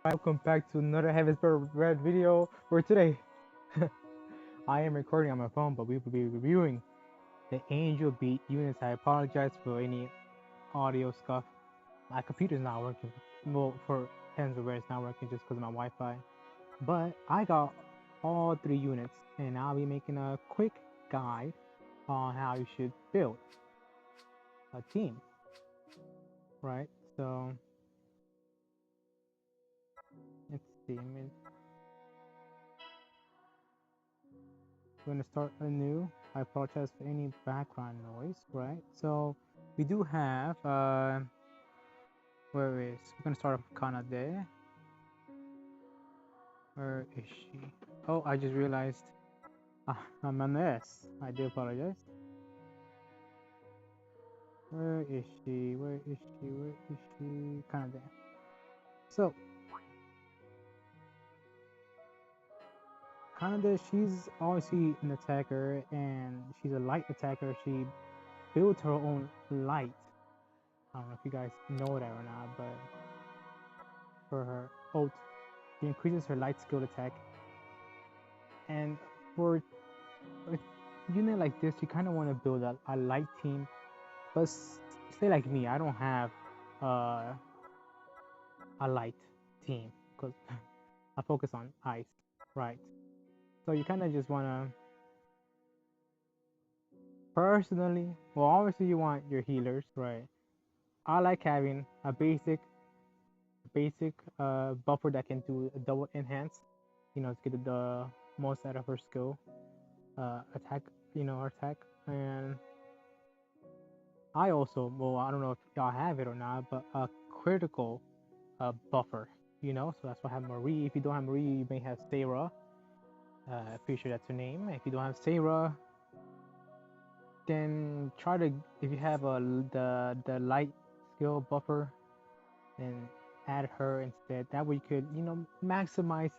Welcome back to another Heaven's Red video where today I am recording on my phone, but we will be reviewing the Angel Beat units. I apologize for any audio scuff. My computer's not working. Well, for Heaven's Red, it's not working just because of my Wi-Fi. But I got all three units, and I'll be making a quick guide on how you should build a team, right? So let's see. We're gonna start anew. I apologize for any background noise, right? So we do have we're gonna start off Kanade. Where is she? Oh, I just realized I'm on S. I do apologize. Where is she? Where is she? Where is she? Kanade. So Kanade, she's obviously an attacker and she's a light attacker. She built her own light. I don't know if you guys know that or not, but for her ult, she increases her light skill attack. And for a unit like this, you kind of want to build a light team. But say like me, I don't have uh, a light team because I focus on ice, right? So you kind of just want to personally, well, obviously you want your healers, right? I like having a basic buffer that can do a double enhance, to get the most out of her skill, attack, attack. And I also, well, I don't know if y'all have it or not, but a critical buffer, so that's why I have Marie. If you don't have Marie, you may have Sarah. Pretty sure that's her name. If you don't have Sarah, then try to, if you have the light skill buffer, then add her instead. That way you could, maximize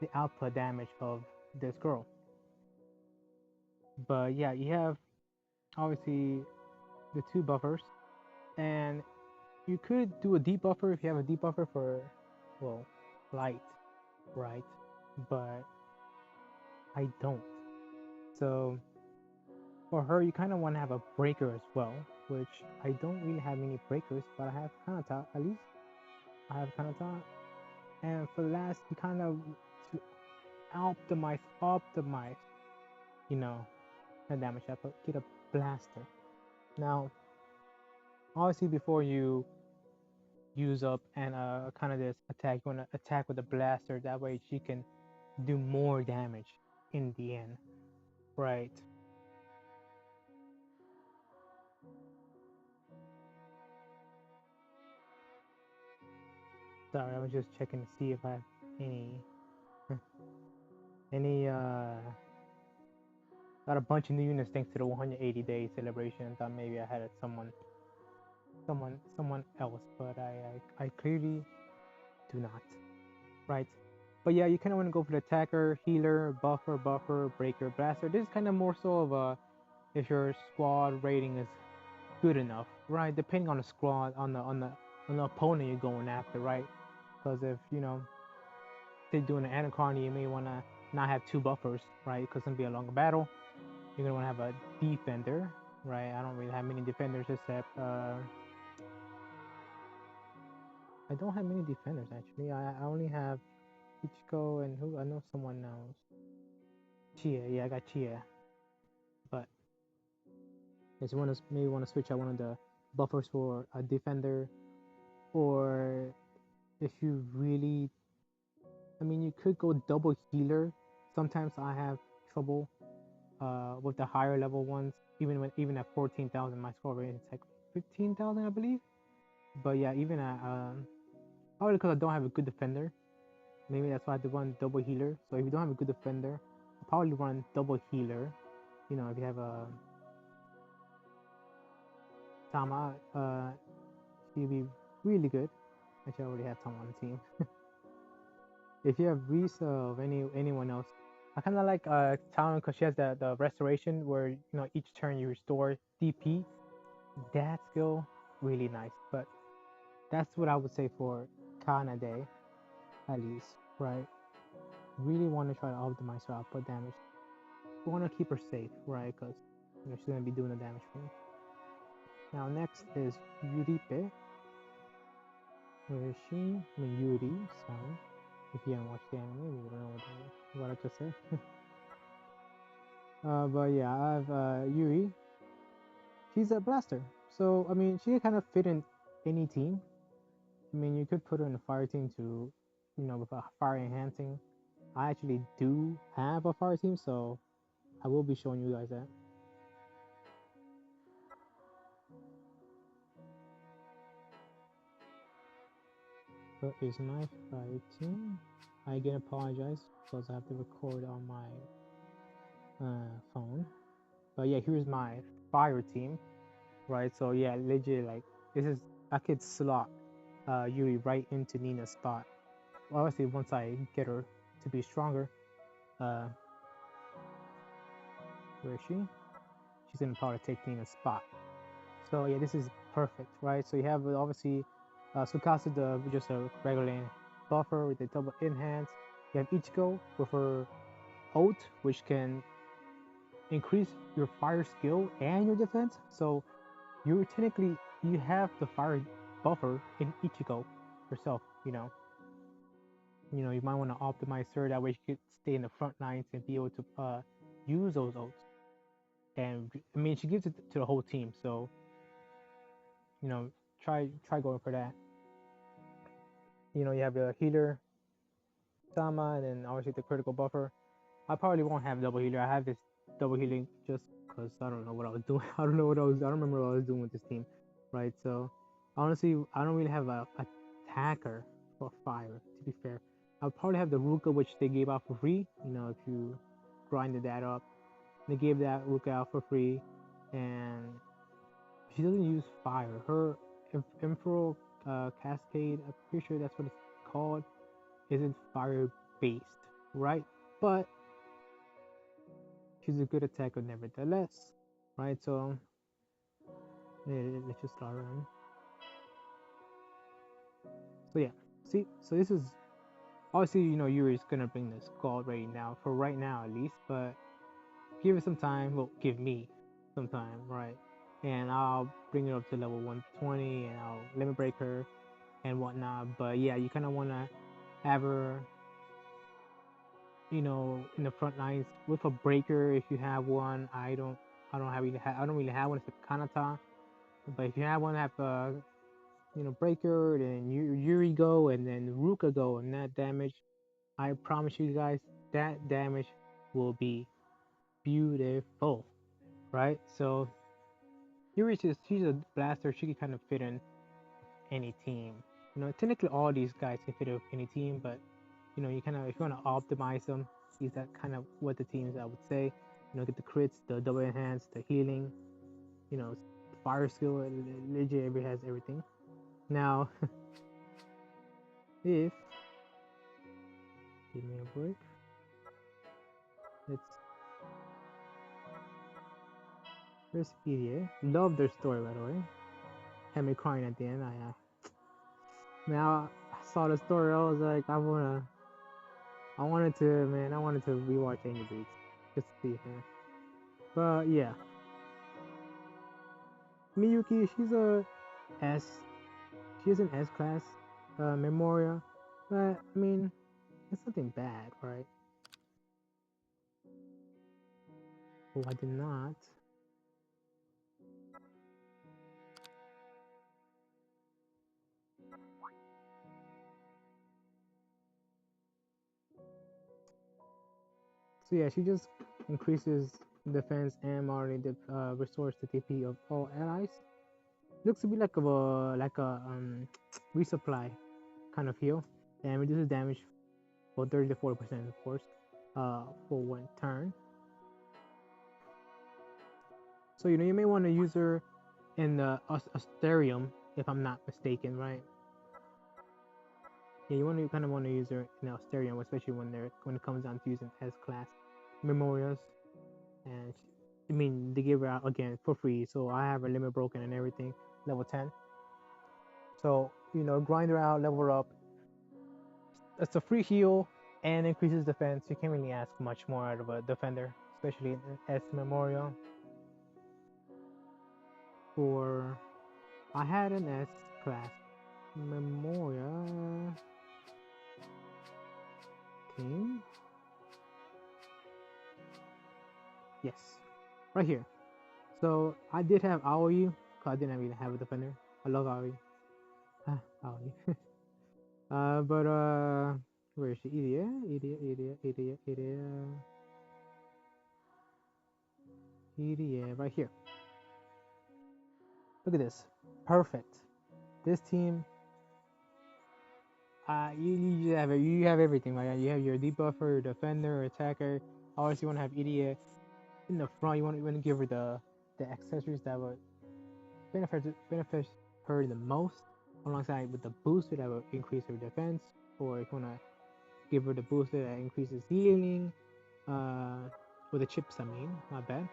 the output damage of this girl. But yeah, you have obviously the two buffers, and you could do a debuffer if you have a debuffer for, well, light, right? But I don't. So for her, you kind of want to have a breaker as well, which I don't really have many breakers, but I have Kanata at least. I have Kanata, and for the last, you kind of to optimize, you know, the damage output. Get a blaster. Now, obviously, before you use up and kind of this attack, you want to attack with a blaster. That way, she can do more damage in the end, right? Sorry, I was just checking to see if I have any any got a bunch of new units thanks to the 180-day celebration. Thought maybe I had it someone else, but I clearly do not, right? But yeah, you kind of want to go for the attacker, healer, buffer, breaker, blaster. This is kind of more so of a if your squad rating is good enough, right? Depending on the squad, on the opponent you're going after, right? Because if say doing an anaconda, you may want to not have two buffers, right? Because it's gonna be a longer battle. You're gonna want to have a defender, right? I don't really have many defenders except I don't have many defenders actually. I only have Ichiko and who I know someone else. Chia, yeah, I got Chia. But if you want to maybe want to switch out one of the buffers for a defender, or if you really, I mean, you could go double healer. Sometimes I have trouble with the higher level ones, even at 14,000, my score rate is like 15,000, I believe. But yeah, even at probably because I don't have a good defender. Maybe that's why I have to run double healer. So if you don't have a good defender, I'll probably run double healer. If you have a Tama, she'd be really good. Actually, I already have Tama on the team. If you have Risa or anyone else, I kind of like Tama because she has the restoration where each turn you restore DP. That skill really nice. But that's what I would say for Kanade. at least, right? Really want to try to optimize her output damage. We want to keep her safe, right? Because she's gonna be doing the damage for me. Now next is Yuripe. Where is she? I mean Yuri. Sorry, if you haven't watched the anime, you don't know what I just said. But yeah, I have Yuri. She's a blaster, so I mean she can kind of fit in any team. I mean you could put her in a fire team to, with a fire enhancing. I actually do have a fire team, so I will be showing you guys that. But is my fire team? I again apologize because I have to record on my phone. But yeah, here's my fire team, right? So yeah, legit, like this is, I could slot Yuri right into Nina's spot. Obviously, once I get her to be stronger, uh, where is she? She's gonna probably take Nina's spot. So yeah, this is perfect, right? So you have obviously Tsukasa, the just a regular buffer with the double enhance. You have Ichigo with her ult, which can increase your fire skill and your defense. So you technically you have the fire buffer in Ichigo herself. You might want to optimize her that way she could stay in the front lines and be able to use those ults. And I mean, she gives it to the whole team, so try going for that. You have the healer Sama, and then obviously the critical buffer. I probably won't have double healer. I have this double healing just because I don't know what I was doing. I don't remember what I was doing with this team, right? So honestly, I don't really have a attacker for fire. To be fair, I'll probably have the Ruka, which they gave out for free. If you grinded that up, they gave that Ruka out for free, and she doesn't use fire. Her Emperor Cascade, I'm pretty sure that's what it's called, isn't fire based, right? But she's a good attacker nevertheless, right? So let's just start around. So yeah, see, so this is obviously Yuri's gonna bring the skull right now, for right now at least, but give it some time. Well, give me some time, right? And I'll bring it up to level 120, and I'll limit break her and whatnot. But yeah, you kind of want to have her, in the front lines with a breaker if you have one. I don't really have one. It's a Kanata, but if you have one, have a breaker, then Yuri go, and then Ruka go, and that damage, I promise you guys, that damage will be beautiful, right? So she's a blaster. She can kind of fit in any team. Technically all these guys can fit in any team, but you kind of, if you want to optimize them, these are kind of what the teams I would say. Get the crits, the double enhance, the healing, you know, fire skill. Legit, every has everything. Now, if give me a break, let's first EDA. Love their story, by the way. Had me crying at the end. Now I saw the story. I was like, I wanted to rewatch Angry Birds just to see her. But yeah, Miyuki, S. She's an S class Memoria, but I mean, it's nothing bad, right? Oh, I did not. So yeah, she just increases defense and moderately restores the TP of all allies. Looks to be like a resupply kind of heal, and reduces damage for 30 to 40%, of course, for one turn. So you may want to use her in the Asterium, if I'm not mistaken, right? Yeah, you kind of want to use her in Asterium, especially when it comes down to using S class memorials. And I mean, they give her out again for free, so I have her limit broken and everything, level 10. So grind her out, level her up, it's a free heal and increases defense. You can't really ask much more out of a defender, especially in S Memorial. For I had an S class Memorial team. Yes, right here. So I did have Aoi, cause I didn't really have a defender. I love Aoi. Aoi. But where is she? Idia, right here. Look at this, perfect. This team, you have everything. Right? You have your debuffer, your defender, attacker. Always you want to have Idia in the front. You want to give her the accessories that would benefit her the most, alongside with the booster that will increase her defense, or if you want to give her the booster that increases healing, with the chips. I mean, not bad.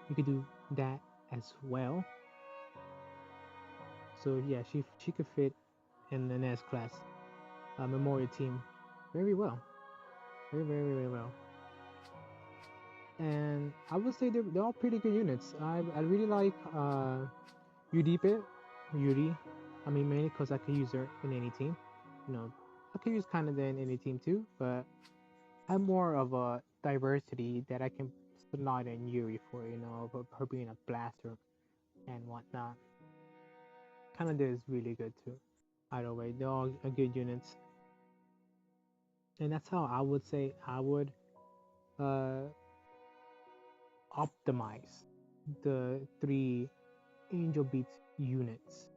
You could do that as well. So yeah, she could fit in the NES class Memorial team very well, very well. And I would say they're all pretty good units. I really like Udipe, Yuri. I mean, mainly because I could use her in any team. You know, I could use Kanada in any team too, but I'm more of a diversity that I can slot in Yuri for, her being a blaster and whatnot. Kanada is really good too. Either way, they're all good units. And that's how I would say I would uh, optimize the three Angel Beats units.